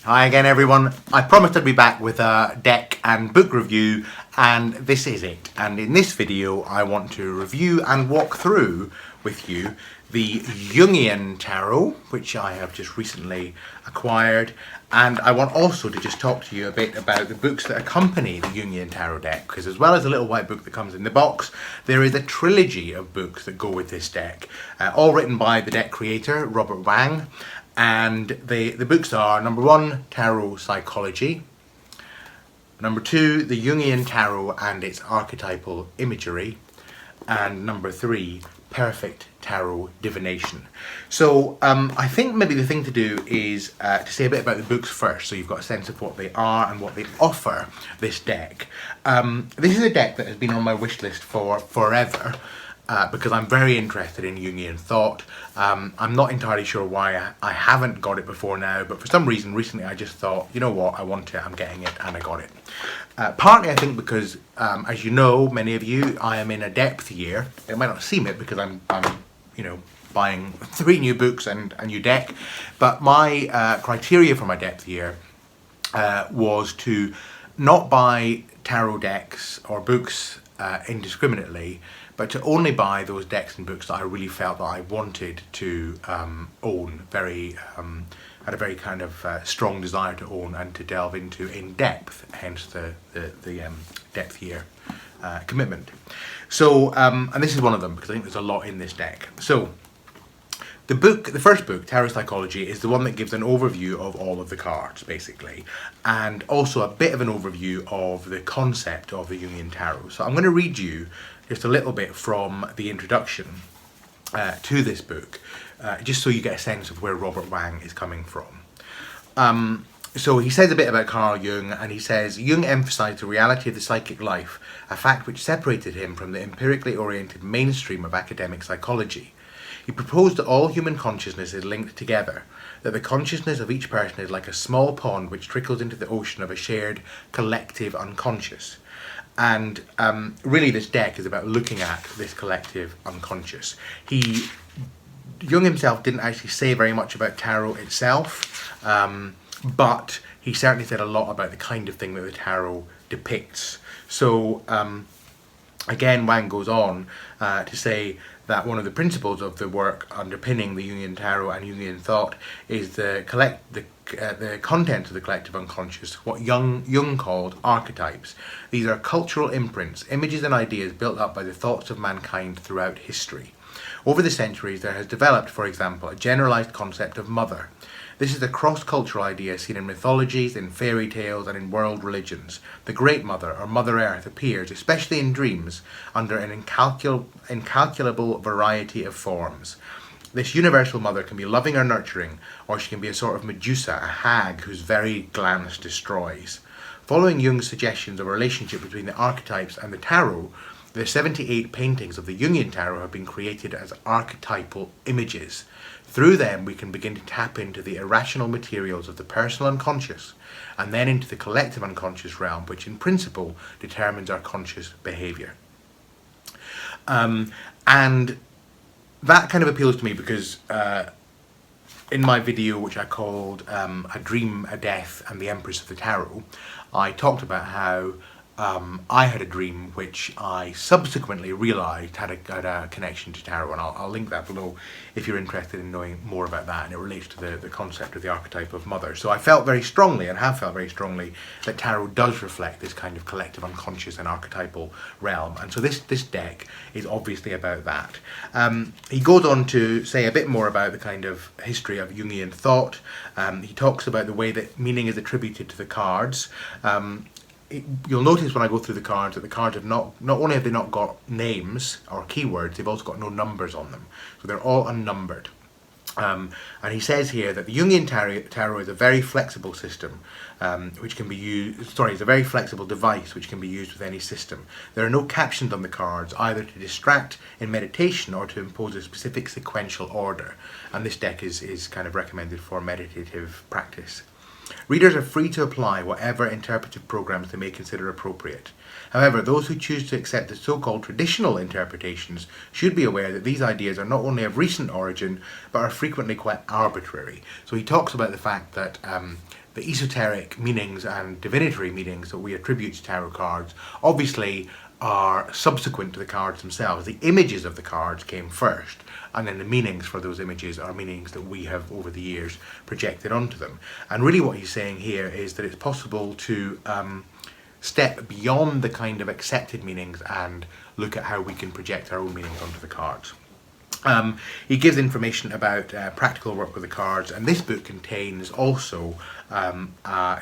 Hi again everyone. I promised I'd be back with a deck and book review, and this is it. And in this video I want to review and walk through with you the Jungian Tarot, which I have just recently acquired, and I want also to just talk to you a bit about the books that accompany the Jungian Tarot deck, because as well as the little white book that comes in the box, there is a trilogy of books that go with this deck, all written by the deck creator, Robert Wang. And the books are, number 1, Tarot Psychology, number 2, the Jungian Tarot and its archetypal imagery, and number 3, Perfect Tarot Divination. So I think maybe the thing to do is to say a bit about the books first, so you've got a sense of what they are and what they offer this deck. This is a deck that has been on my wish list for forever. Because I'm very interested in Jungian thought. I'm not entirely sure why I haven't got it before now, but for some reason recently I just thought, you know what, I want it, I'm getting it, and I got it. Partly I think because, as you know, many of you, I am in a depth year. It might not seem it because I'm buying 3 new books and a new deck, but my criteria for my depth year was to not buy tarot decks or books indiscriminately, but to only buy those decks and books that I really felt that I wanted to own, had a very kind of strong desire to own and to delve into in depth, hence the depth year commitment. So, and this is one of them because I think there's a lot in this deck. So, the first book, Tarot Psychology, is the one that gives an overview of all of the cards, basically, and also a bit of an overview of the concept of the Jungian Tarot. So I'm going to read you just a little bit from the introduction to this book, just so you get a sense of where Robert Wang is coming from. So he says a bit about Carl Jung, and he says, Jung emphasized the reality of the psychic life, a fact which separated him from the empirically oriented mainstream of academic psychology. He proposed that all human consciousness is linked together, that the consciousness of each person is like a small pond which trickles into the ocean of a shared collective unconscious. And really this deck is about looking at this collective unconscious. Jung himself didn't actually say very much about tarot itself, but he certainly said a lot about the kind of thing that the tarot depicts. So again, Wang goes on to say that one of the principles of the work underpinning the Jungian Tarot and Jungian thought is the content of the collective unconscious, what Jung called archetypes. These are cultural imprints, images and ideas built up by the thoughts of mankind throughout history. Over the centuries, there has developed, for example, a generalized concept of mother. This is a cross-cultural idea seen in mythologies, in fairy tales, and in world religions. The Great Mother, or Mother Earth, appears, especially in dreams, under an incalculable variety of forms. This universal mother can be loving or nurturing, or she can be a sort of Medusa, a hag whose very glance destroys. Following Jung's suggestions of a relationship between the archetypes and the tarot, the 78 paintings of the Jungian Tarot have been created as archetypal images. Through them, we can begin to tap into the irrational materials of the personal unconscious, and then into the collective unconscious realm, which in principle determines our conscious behaviour. And that kind of appeals to me because in my video, which I called A Dream, a Death, and the Empress of the Tarot, I talked about how I had a dream which I subsequently realised had a connection to tarot, and I'll link that below if you're interested in knowing more about that, and it relates to the concept of the archetype of mother. So I felt very strongly, and have felt very strongly, that tarot does reflect this kind of collective unconscious and archetypal realm, and so this deck is obviously about that. He goes on to say a bit more about the kind of history of Jungian thought. He talks about the way that meaning is attributed to the cards. You'll notice when I go through the cards that the cards have not only have they not got names or keywords, they've also got no numbers on them. So they're all unnumbered. And he says here that the Jungian Tarot is a very flexible system, which can be used, it's a very flexible device which can be used with any system. There are no captions on the cards, either to distract in meditation or to impose a specific sequential order. And this deck is kind of recommended for meditative practice. Readers are free to apply whatever interpretive programs they may consider appropriate. However, those who choose to accept the so-called traditional interpretations should be aware that these ideas are not only of recent origin, but are frequently quite arbitrary. So he talks about the fact that the esoteric meanings and divinatory meanings that we attribute to tarot cards obviously are subsequent to the cards themselves. The images of the cards came first, and then the meanings for those images are meanings that we have over the years projected onto them. And really what he's saying here is that it's possible to step beyond the kind of accepted meanings and look at how we can project our own meanings onto the cards. He gives information about practical work with the cards, and this book contains also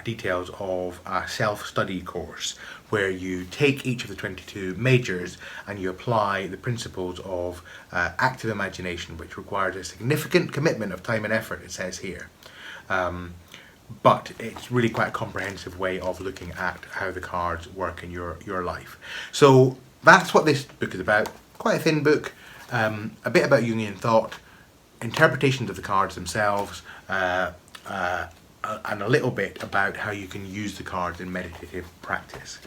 details of a self-study course where you take each of the 22 majors and you apply the principles of active imagination, which requires a significant commitment of time and effort, it says here. But it's really quite a comprehensive way of looking at how the cards work in your life. So that's what this book is about. Quite a thin book. A bit about Jungian thought, interpretations of the cards themselves, and a little bit about how you can use the cards in meditative practice.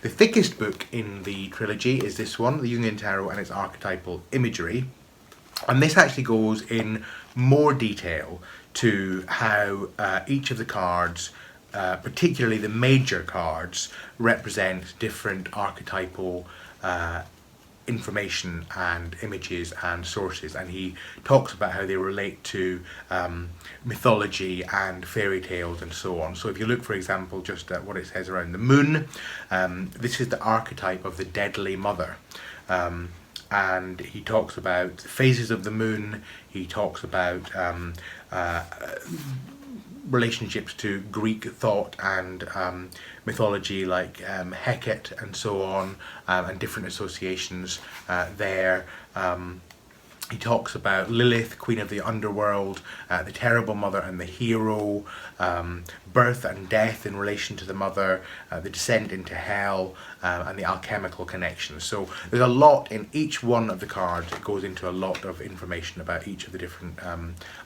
The thickest book in the trilogy is this one, the Jungian Tarot and its archetypal imagery, and this actually goes in more detail to how each of the cards, particularly the major cards, represent different archetypal information and images and sources, and he talks about how they relate to mythology and fairy tales and so on. So if you look, for example, just at what it says around the moon, this is the archetype of the deadly mother, and he talks about the phases of the moon. He talks about relationships to Greek thought and mythology, like Hecate and so on, and different associations there. He talks about Lilith, queen of the underworld, the terrible mother and the hero, birth and death in relation to the mother, the descent into hell, and the alchemical connections. So there's a lot in each one of the cards. It goes into a lot of information about each of the different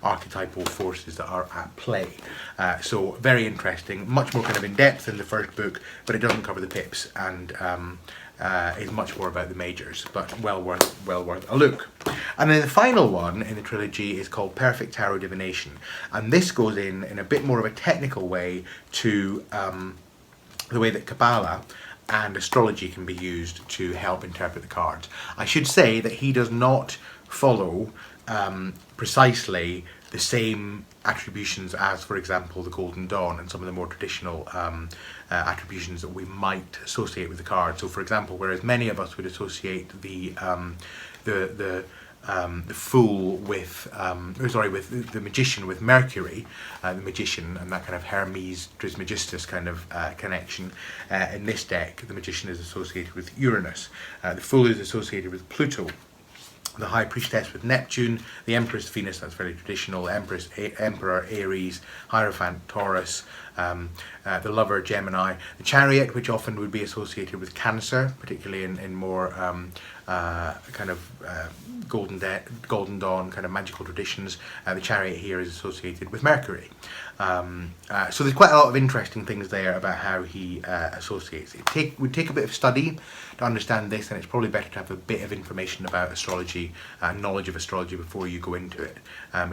archetypal forces that are at play. So very interesting, much more kind of in depth than the first book, but it doesn't cover the pips, and is much more about the majors, but well worth a look. And then the final one in the trilogy is called Perfect Tarot Divination, and this goes in a bit more of a technical way to the way that Kabbalah and astrology can be used to help interpret the cards. I should say that he does not follow precisely the same attributions as, for example, the Golden Dawn and some of the more traditional attributions that we might associate with the card. So, for example, whereas many of us would associate the Fool with, with the Magician with Mercury, the Magician, and that kind of Hermes Trismegistus kind of connection. In this deck, the Magician is associated with Uranus. The Fool is associated with Pluto. The High Priestess with Neptune, the Empress Venus, that's very traditional, Emperor Aries, Hierophant Taurus, the Lover Gemini, the Chariot, which often would be associated with Cancer, particularly in more kind of Golden Dawn kind of magical traditions. The Chariot here is associated with Mercury. So there's quite a lot of interesting things there about how he associates it. Would take a bit of study to understand this, and it's probably better to have a bit of information about astrology, knowledge of astrology before you go into it.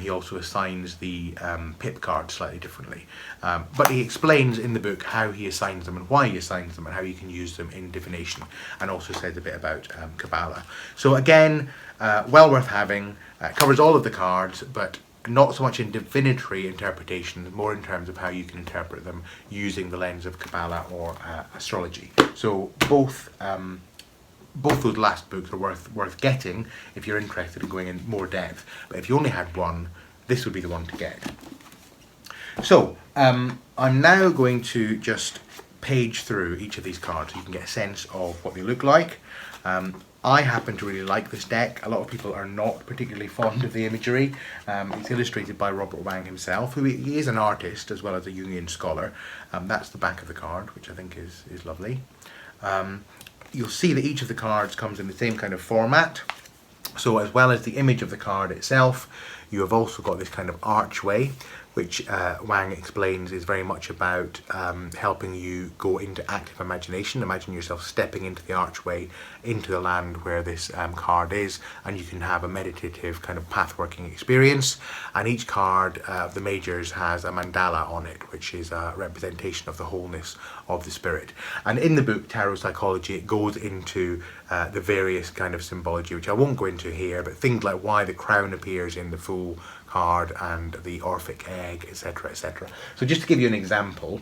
He also assigns the pip cards slightly differently, but he explains in the book how he assigns them and why he assigns them and how you can use them in divination, and also says a bit about Kabbalah. So again, well worth having. Covers all of the cards, but not so much in divinatory interpretation, more in terms of how you can interpret them using the lens of Kabbalah or astrology. So both those last books are worth getting if you're interested in going in more depth. But if you only had one, this would be the one to get. So I'm now going to just page through each of these cards so you can get a sense of what they look like. I happen to really like this deck. A lot of people are not particularly fond of the imagery. It's illustrated by Robert Wang himself, who he is an artist as well as a Jungian scholar. That's the back of the card, which I think is lovely. You'll see that each of the cards comes in the same kind of format. So as well as the image of the card itself, You have also got this kind of archway, which Wang explains is very much about helping you go into active imagination. Imagine yourself stepping into the archway, into the land where this card is, and you can have a meditative kind of path-working experience. And each card of the majors has a mandala on it, which is a representation of the wholeness of the spirit. And in the book Tarot Psychology, it goes into the various kind of symbology, which I won't go into here, but things like why the crown appears in the Fool card and the Orphic egg, etc., etc. So just to give you an example,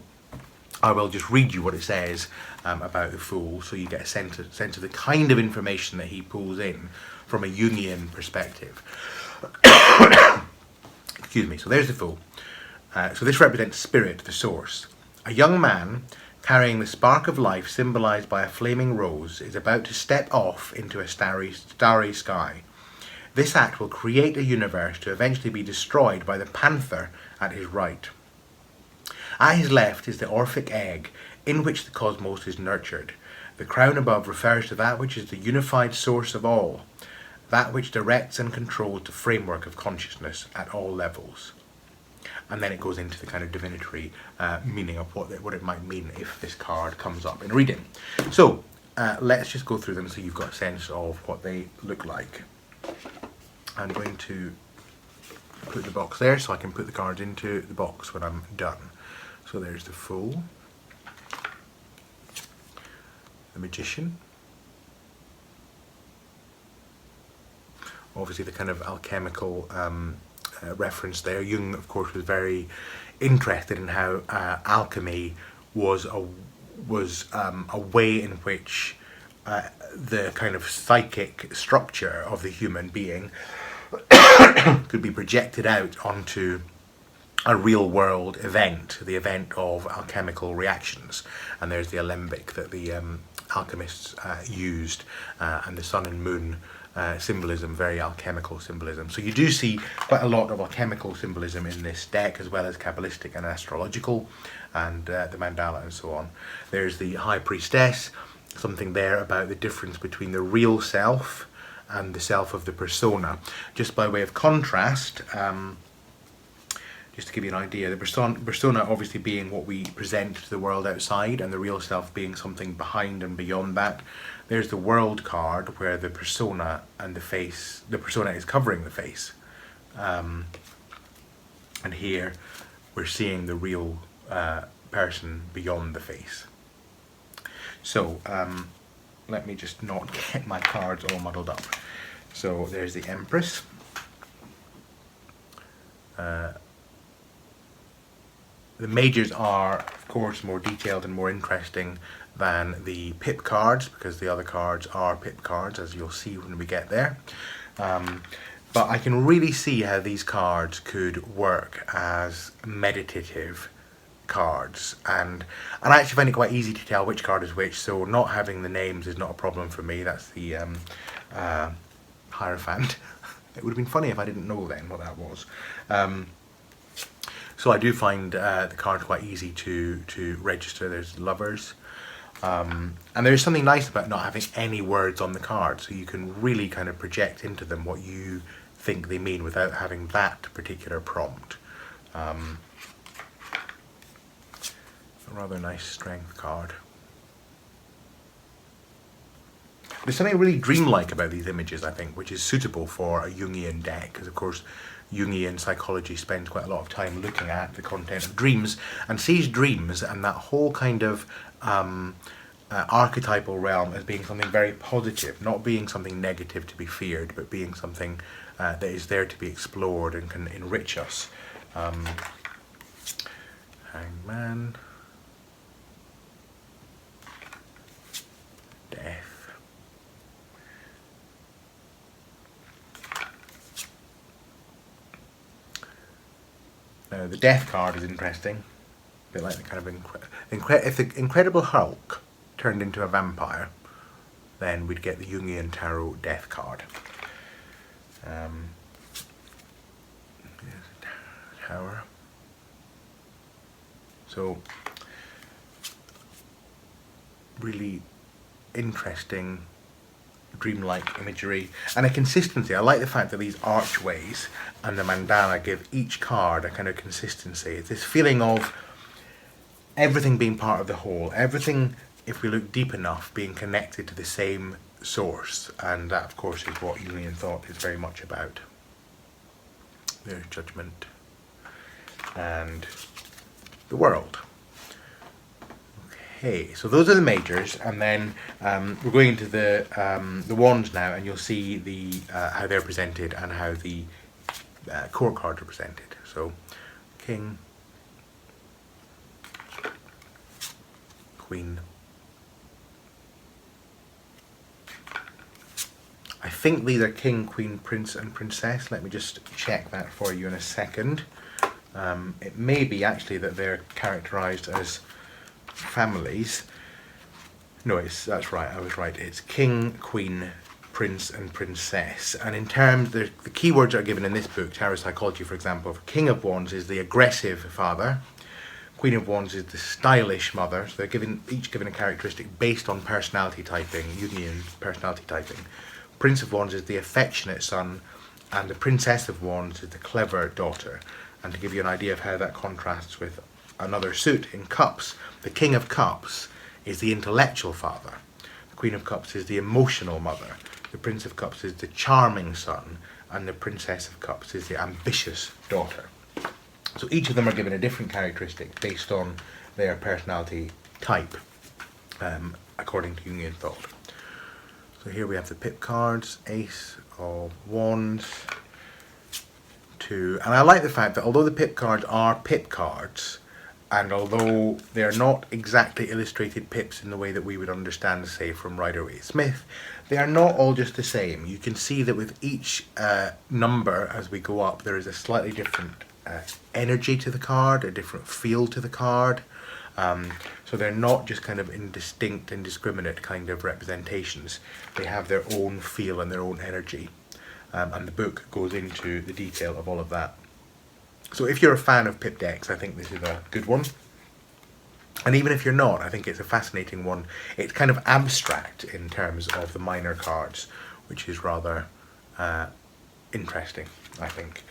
I will just read you what it says about the Fool, so you get a sense of the kind of information that he pulls in from a Jungian perspective. Excuse me. So there's the Fool. So this represents spirit, the source. A young man carrying the spark of life symbolized by a flaming rose is about to step off into a starry sky. This act will create a universe to eventually be destroyed by the panther at his right. At his left is the Orphic egg, in which the cosmos is nurtured. The crown above refers to that which is the unified source of all, that which directs and controls the framework of consciousness at all levels. And then it goes into the kind of divinatory meaning of what it might mean if this card comes up in reading. So let's just go through them so you've got a sense of what they look like. I'm going to put the box there so I can put the cards into the box when I'm done. So there's the Fool, the Magician, obviously the kind of alchemical reference there. Jung, of course, was very interested in how alchemy was a way in which the kind of psychic structure of the human being could be projected out onto a real world event, the event of alchemical reactions. And there's the alembic that the alchemists used, and the sun and moon symbolism, very alchemical symbolism. So you do see quite a lot of alchemical symbolism in this deck, as well as Kabbalistic and astrological, and the mandala and so on. There's the High Priestess, something there about the difference between the real self and the self of the persona. Just by way of contrast, just to give you an idea, the persona obviously being what we present to the world outside, and the real self being something behind and beyond that. There's the World card, where the persona and the persona is covering the face. And here we're seeing the real person beyond the face. So let me just not get my cards all muddled up. So there's the Empress. The majors are, of course, more detailed and more interesting than the pip cards, because the other cards are pip cards, as you'll see when we get there. But I can really see how these cards could work as meditative cards, and I actually find it quite easy to tell which card is which, so not having the names is not a problem for me. That's the Hierophant. It would have been funny if I didn't know then what that was. So I do find the card quite easy to register. There's Lovers. And there's something nice about not having any words on the card, so you can really kind of project into them what you think they mean without having that particular prompt. A rather nice strength card. There's something really dreamlike about these images, I think, which is suitable for a Jungian deck, because of course Jungian psychology spends quite a lot of time looking at the content of dreams, and sees dreams and that whole kind of archetypal realm as being something very positive, not being something negative to be feared, but being something that is there to be explored and can enrich us. Hangman. Death. Now the Death card is interesting, a bit like the kind of if the Incredible Hulk turned into a vampire, then we'd get the Jungian Tarot Death card. Tower. So really interesting dreamlike imagery, and a consistency. I like the fact that these archways and the mandala give each card a kind of consistency. It's this feeling of everything being part of the whole, everything, if we look deep enough, being connected to the same source, and that of course is what Jungian thought is very much about. There's Judgment and the World. Okay, so those are the majors, and then we're going into the wands now, and you'll see the how they're presented and how the court cards are presented. So King, Queen. I think these are King, Queen, Prince and Princess. Let me just check that for you in a second. It may be actually that they're characterized as families. No, that's right, I was right. It's King, Queen, Prince and Princess. And in terms, the keywords are given in this book, Tarot Psychology, for example. King of Wands is the aggressive father. Queen of Wands is the stylish mother. So they're each given a characteristic based on personality typing, Jungian personality typing. Prince of Wands is the affectionate son, and the Princess of Wands is the clever daughter. And to give you an idea of how that contrasts with another suit in Cups, the King of Cups is the intellectual father. The Queen of Cups is the emotional mother. The Prince of Cups is the charming son, and the Princess of Cups is the ambitious daughter. So each of them are given a different characteristic based on their personality type, according to Jungian thought. So here we have the pip cards, Ace of Wands, 2. And I like the fact that although the pip cards are pip cards, and although they're not exactly illustrated pips in the way that we would understand, say, from Rider-Waite-Smith, they are not all just the same. You can see that with each number as we go up, there is a slightly different energy to the card, a different feel to the card. So they're not just kind of indistinct, indiscriminate kind of representations. They have their own feel and their own energy. And the book goes into the detail of all of that. So if you're a fan of pip decks, I think this is a good one. And even if you're not, I think it's a fascinating one. It's kind of abstract in terms of the minor cards, which is rather interesting, I think.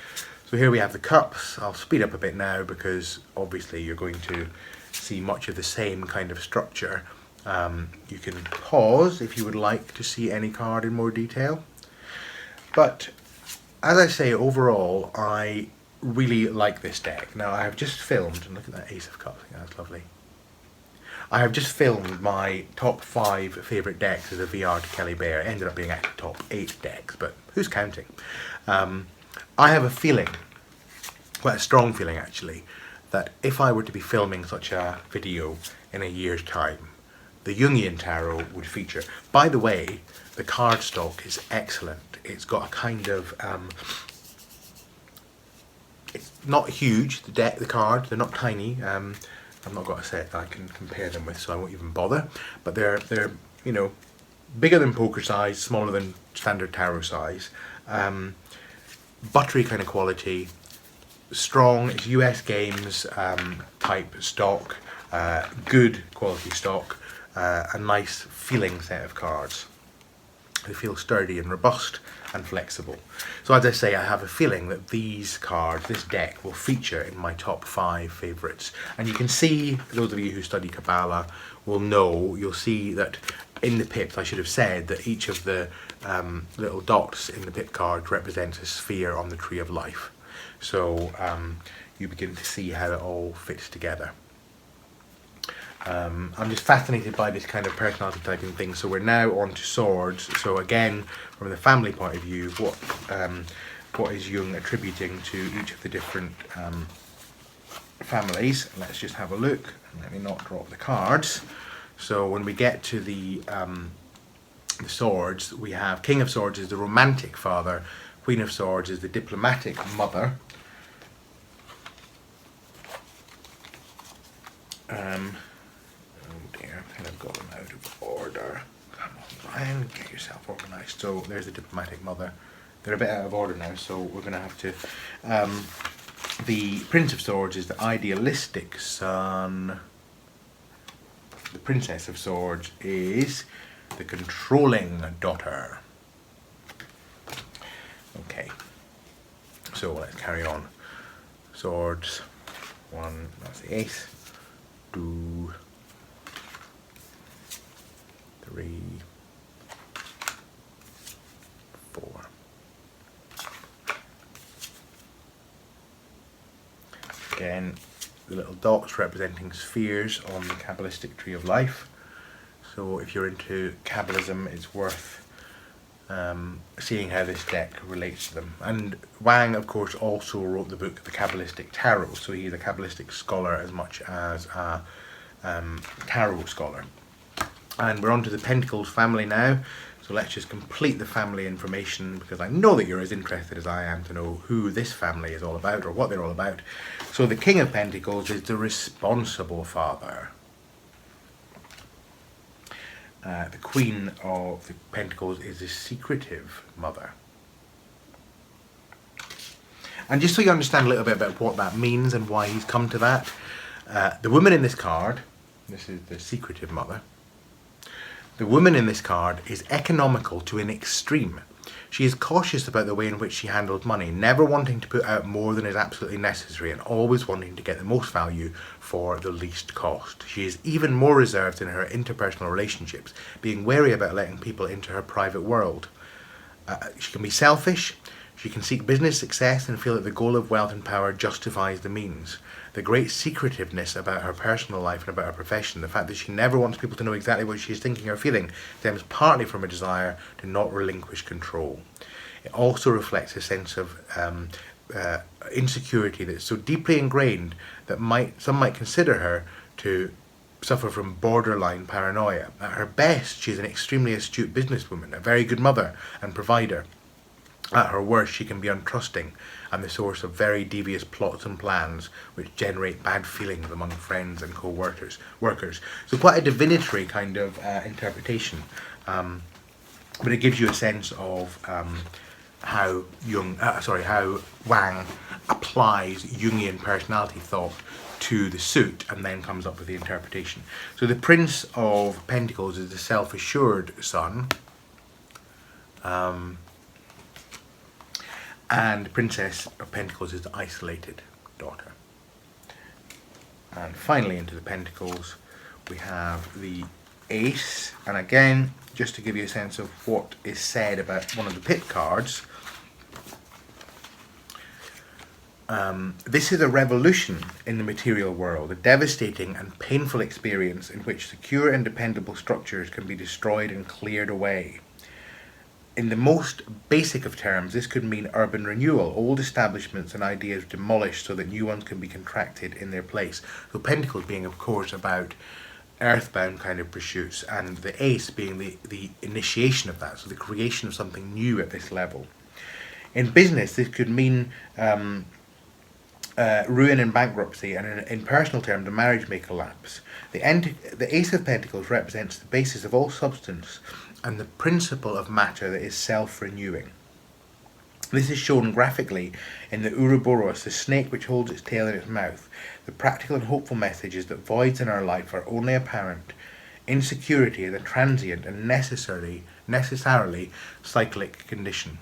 So here we have the cups. I'll speed up a bit now because obviously you're going to see much of the same kind of structure. You can pause if you would like to see any card in more detail. But as I say, overall, I really like this deck. Now I have just filmed, and look at that Ace of Cups, yeah, that's lovely. I have just filmed my top 5 favourite decks as a VR to Kelly Bear. It ended up being actually top 8 decks, but who's counting? I have a feeling, quite a strong feeling actually, that if I were to be filming such a video in a year's time, the Jungian Tarot would feature. By the way, the cardstock is excellent. It's got a kind of, it's not huge, the cards, they're not tiny. I've not got a set that I can compare them with, so I won't even bother. But they're you know, bigger than poker size, smaller than standard tarot size. Buttery kind of quality, strong, it's US Games type stock, good quality stock, a nice feeling set of cards. They feel sturdy and robust and flexible. So as I say, I have a feeling that these cards, this deck, will feature in my top 5 favourites. And you can see, those of you who study Kabbalah will know, you'll see that in the pips, I should have said that each of the little dots in the pip card represents a sphere on the tree of life. So you begin to see how it all fits together. I'm just fascinated by this kind of personality typing thing. So we're now on to swords. So again, from the family point of view, what is Jung attributing to each of the different families? Let's just have a look. Let me not drop the cards. So when we get to the swords, we have King of Swords is the romantic father, Queen of Swords is the diplomatic mother. Oh dear, I think I've got them out of order. Come on, Ryan, get yourself organised. So there's the diplomatic mother. They're a bit out of order now, so we're going to have to... the Prince of Swords is the idealistic son. The Princess of Swords is the controlling daughter. Okay, so let's carry on. Swords, 1, that's the ace, 2, 3, 4. Again, the little dots representing spheres on the Kabbalistic tree of life. So if you're into Kabbalism, it's worth seeing how this deck relates to them. And Wang, of course, also wrote the book The Kabbalistic Tarot, so he's a Kabbalistic scholar as much as a tarot scholar. And we're on to the Pentacles family now, so let's just complete the family information, because I know that you're as interested as I am to know who this family is all about, or what they're all about. So the King of Pentacles is the responsible father. The Queen of the Pentacles is the secretive mother. And just so you understand a little bit about what that means and why he's come to that, the woman in this card, this is the secretive mother, the woman in this card is economical to an extreme. She is cautious about the way in which she handles money, never wanting to put out more than is absolutely necessary and always wanting to get the most value for the least cost. She is even more reserved in her interpersonal relationships, being wary about letting people into her private world. She can be selfish, she can seek business success and feel that the goal of wealth and power justifies the means. The great secretiveness about her personal life and about her profession, the fact that she never wants people to know exactly what she is thinking or feeling, stems partly from a desire to not relinquish control. It also reflects a sense of insecurity that's so deeply ingrained that some might consider her to suffer from borderline paranoia. At her best, she is an extremely astute businesswoman, a very good mother and provider. At her worst, she can be untrusting and the source of very devious plots and plans which generate bad feelings among friends and co-workers. So quite a divinatory kind of interpretation, but it gives you a sense of how Wang applies Jungian personality thought to the suit and then comes up with the interpretation. So the Prince of Pentacles is the self-assured son. And the Princess of Pentacles is the isolated daughter. And finally into the Pentacles we have the Ace. And again, just to give you a sense of what is said about one of the pip cards, this is a revolution in the material world, a devastating and painful experience in which secure and dependable structures can be destroyed and cleared away. In the most basic of terms, this could mean urban renewal, old establishments and ideas demolished so that new ones can be contracted in their place. So Pentacles being, of course, about earthbound kind of pursuits, and the Ace being the initiation of that, so the creation of something new at this level. In business, this could mean ruin and bankruptcy, and in personal terms, a marriage may collapse. The Ace of Pentacles represents the basis of all substance and the principle of matter that is self-renewing. This is shown graphically in the Ouroboros, the snake which holds its tail in its mouth. The practical and hopeful message is that voids in our life are only apparent. Insecurity is a transient and necessarily cyclic condition.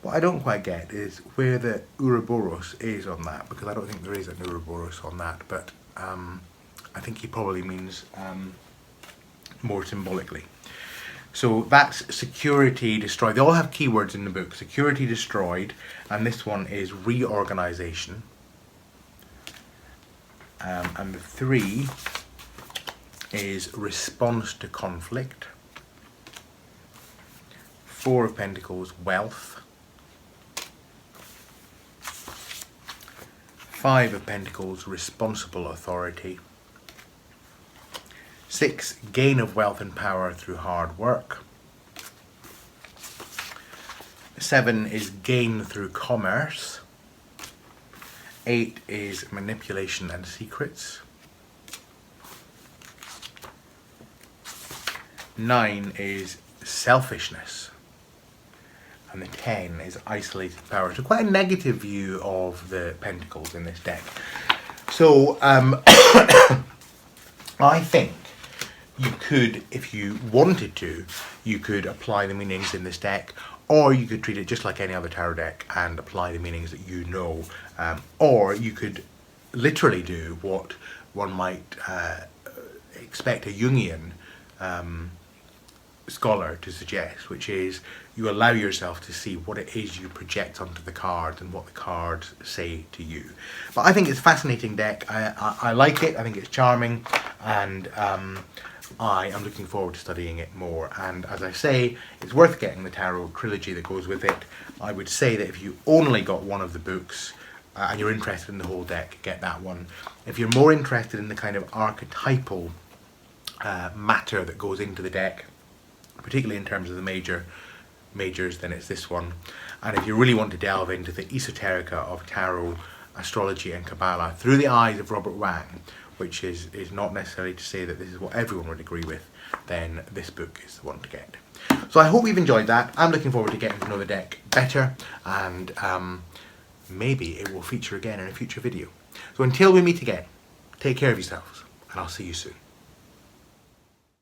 What I don't quite get is where the Ouroboros is on that, because I don't think there is an Ouroboros on that, but I think he probably means more symbolically. So that's security destroyed. They all have keywords in the book. Security destroyed, and this one is reorganization. And the 3 is response to conflict. 4 of Pentacles, wealth. 5 of Pentacles, responsible authority. 6, gain of wealth and power through hard work. 7 is gain through commerce. 8 is manipulation and secrets. 9 is selfishness. And the 10 is isolated power. So quite a negative view of the Pentacles in this deck. So I think you could, if you wanted to, you could apply the meanings in this deck, or you could treat it just like any other tarot deck and apply the meanings that you know, or you could literally do what one might expect a Jungian scholar to suggest, which is you allow yourself to see what it is you project onto the cards and what the cards say to you. But I think it's a fascinating deck. I like it. I think it's charming, and I am looking forward to studying it more. And as I say, it's worth getting the tarot trilogy that goes with it. I would say that if you only got one of the books and you're interested in the whole deck, get that one. If you're more interested in the kind of archetypal matter that goes into the deck, particularly in terms of the majors, then it's this one. And if you really want to delve into the esoterica of tarot, astrology and Kabbalah through the eyes of Robert Wang, which is not necessarily to say that this is what everyone would agree with, then this book is the one to get. So I hope you've enjoyed that. I'm looking forward to getting to know the deck better, and maybe it will feature again in a future video. So until we meet again, take care of yourselves, and I'll see you soon.